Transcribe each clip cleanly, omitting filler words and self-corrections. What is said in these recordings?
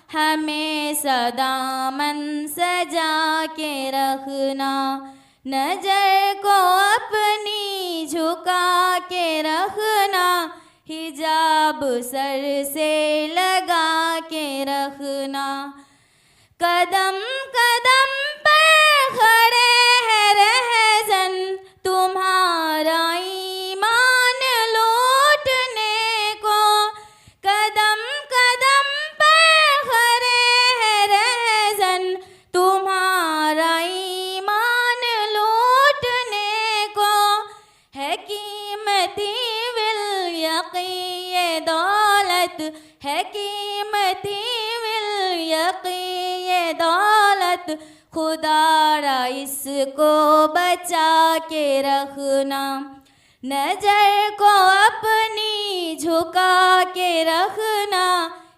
हमें सदामन सजा के रखना। नजर को अपनी झुका के रखना, हिजाब सर से लगा के रखना। कदम कदम पर खड़े हैं रहज़न, तुम्हारा ईमान लूटने को। कदम कदम पर खड़े हैं रहज़न, तुम्हारा ईमान लूटने को। है कीमती विल यक़ी ये दौलत, है कीमती विल यक़ी ये दौलत। खुदारा इसको बचा के रखना। नजर को अपनी झुका के रखना,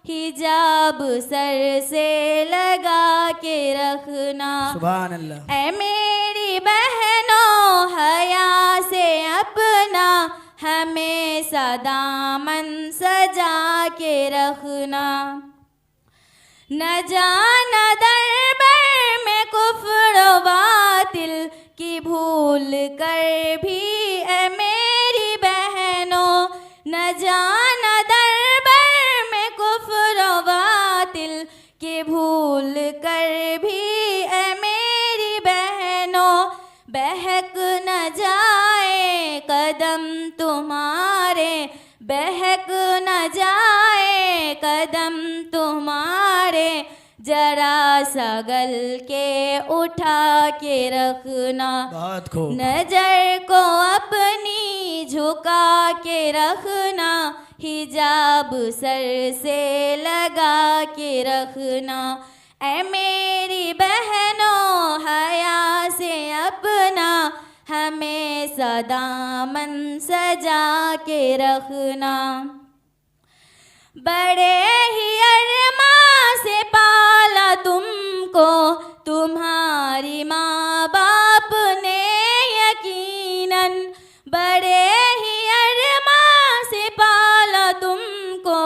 हिजाब सर से लगा के रखना। सुभान अल्लाह। ऐ मेरी बहनों हया से अपना, हमें सदामन सजा के रखना। न जाना दरबार में कुफ्र बातिल की भूल कर भी ऐ मेरी बहनों। न जाना दरबार में कुफ्र बातिल की भूल कर भी ऐ मेरी बहनों। बहक न जाए कदम तुम्हारे, बहक न जाए कदम तुम्हारे। जरा सगल के उठा के रखना। बहुत खूब। नजर को अपनी झुका के रखना, हिजाब सर से लगा के रखना। ऐ मेरी बहनों हया से अपना, हमें सदामन सजा के रखना। बड़े ही अरमा से पाला तुमको तुम्हारी माँ बाप ने यकीनन। बड़े ही अरमा से पाला तुमको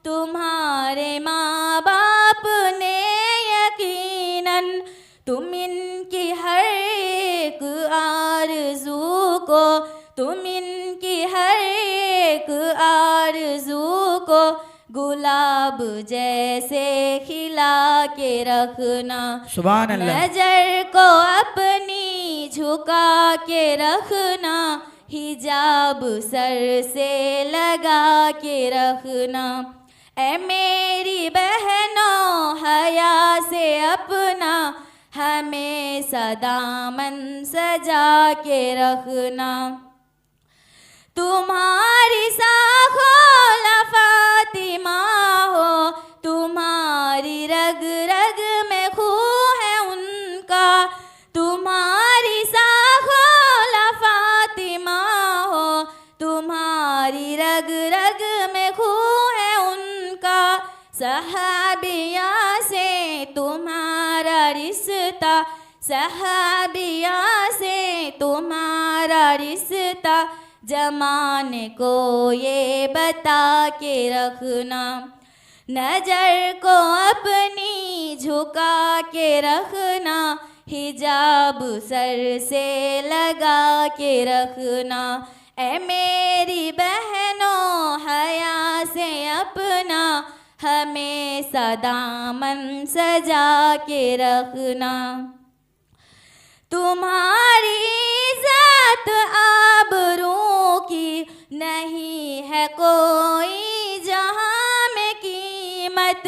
तुम्हारे माँ बाप ने यकीनन। तुम इनकी हर एक आरज़ू को, तुम इनकी हर एक आरज़ू को गुलाब जैसे खिला के रखना। सुभान अल्लाह। नजर को अपनी झुका के रखना, हिजाब सर से लगा के रखना। ऐ मेरी बहनों हया से अपना, हमें सदामन सजा के रखना। तुम्हारी साखों फातिमा हो, तुम्हारी रग रग में खून है उनका। तुम्हारी साखों फातिमा हो, तुम्हारी रग रग में खून है उनका। सहाबिया से तुम्हारा रिश्ता, सहाबिया से तुम्हारा रिश्ता। जमाने को ये बता के रखना। नजर को अपनी झुका के रखना, हिजाब सर से लगा के रखना। ऐ मेरी बहनों हया से अपना, हमें सदामन सजा के रखना। तुम्हारी इज़्ज़त आबरू की नहीं है कोई जहां में कीमत।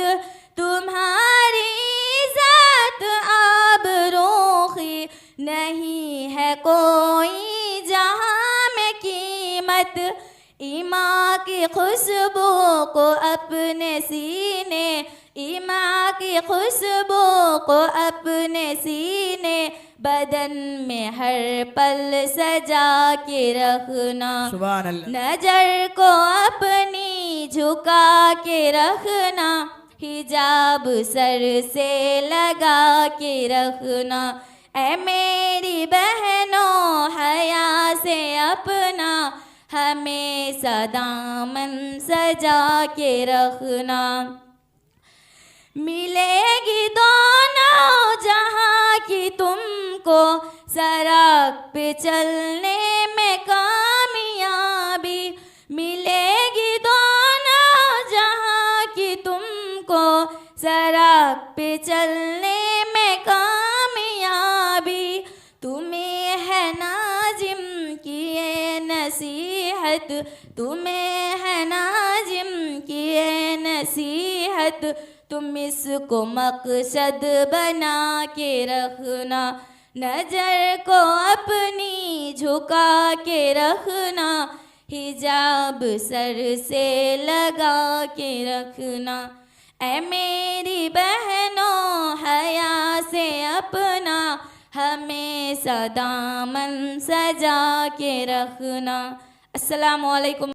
तुम्हारी इज़्ज़त आबरू की नहीं है कोई जहां में कीमत। ईमां की खुशबू को अपने सीने, ईमां की खुशबू को अपने सीने बदन में हर पल सजा के रखना। सुभान अल्लाह। नजर को अपनी झुका के रखना, हिजाब सर से लगा के रखना। ऐ मेरी बहनों हया से अपना, हमें सदामन सजा के रखना। मिलेगी दोनों जहाँ की तुमको, सड़क पे चलने में कामयाबी। मिलेगी दोनों जहाँ की तुमको, सड़क पे चलने में कामयाबी। तुम्हें है नाजिम की ये नसीहत, तुम्हें है नाजिम की ये नसीहत। तुम इसको मकसद बना के रखना, नजर को अपनी झुका के रखना, हिजाब सर से लगा के रखना। ऐ मेरी बहनों हया से अपना, हमेशा दामन सजा के रखना। अस्सलामु अलैकुम।